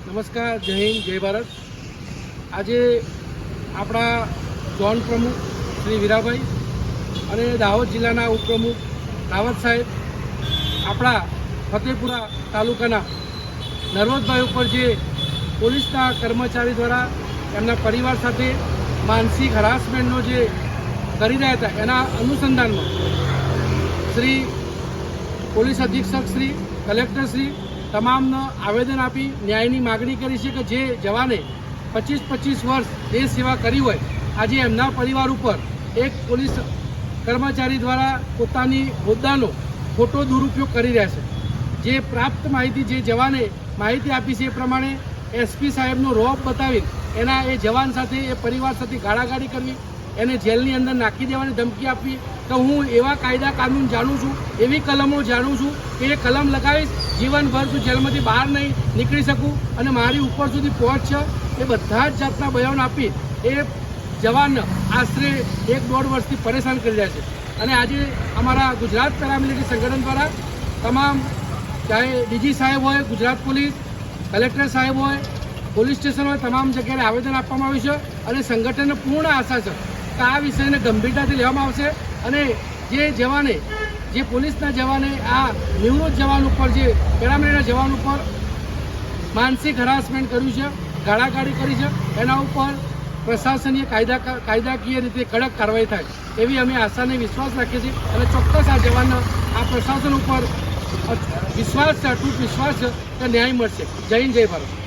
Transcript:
નમસ્કાર, જય હિન્દ, જય ભારત. આજે આપણા ઝોન પ્રમુખ શ્રી વીરાભાઈ અને દાહોદ જિલ્લાના ઉપપ્રમુખ રાવત સાહેબ આપણા ફતેપુરા તાલુકાના નર્વદભાઈ ઉપર જે પોલીસના કર્મચારી દ્વારા એમના પરિવાર સાથે માનસિક હરાસમેન્ટનો જે કરી રહ્યા હતા એના અનુસંધાનમાં શ્રી પોલીસ અધિક્ષક શ્રી કલેક્ટર શ્રી તમામને આવેદન આપી ન્યાયની માગણી કરી છે કે જે જવાને 25 વર્ષ દેશ સેવા કરી હોય, આજે એમના પરિવાર ઉપર એક પોલીસ કર્મચારી દ્વારા પોતાની હોદ્દાનો ખોટો દુરુપયોગ કરી રહ્યા છે. જે પ્રાપ્ત માહિતી જે જવાને માહિતી આપી છે એ પ્રમાણે એસપી સાહેબનો રોપ બતાવી એના એ જવાન સાથે એ પરિવાર સાથે ગાળાગાળી કરવી, એને જેલની અંદર નાખી દેવાની ધમકી આપવી કે હું એવા કાયદા કાનૂન જાણું છું, એવી કલમો જાણું છું કે એ કલમ લગાવીશ, જીવનભર તું જેલમાંથી બહાર નહીં નીકળી શકું અને મારી ઉપર સુધી પહોંચશે. એ બધા જ જાતના બયાન આપી એ જવાનને આશરે 1-1.5 વર્ષથી પરેશાન કરી રહ્યા છે. અને આજે અમારા ગુજરાત પેરામિલિટરી સંગઠન દ્વારા તમામ ચાહે ડીજી સાહેબ હોય, ગુજરાત પોલીસ, કલેક્ટર સાહેબ હોય, પોલીસ સ્ટેશન હોય, તમામ જગ્યાએ આવેદન આપવામાં આવ્યું છે. અને સંગઠનને પૂર્ણ આશા છે કે આ વિષયને ગંભીરતાથી લેવામાં આવશે અને જે જવાને જે પોલીસના જવાને આ નિવૃત્ત જવાન ઉપર જે પેરામિલિટરીના જવાન ઉપર માનસિક હરાસમેન્ટ કર્યું છે, ગાળાગાળી કરી છે, એના ઉપર પ્રશાસનીય કાયદાકીય રીતે કડક કાર્યવાહી થાય એવી અમે આશાને વિશ્વાસ રાખીએ છીએ. અને ચોક્કસ આ જવાનને આ પ્રશાસન ઉપર વિશ્વાસ છે, અતૂટ વિશ્વાસ છે કે ન્યાય મળશે. જય હિન્દ, જય ભારત.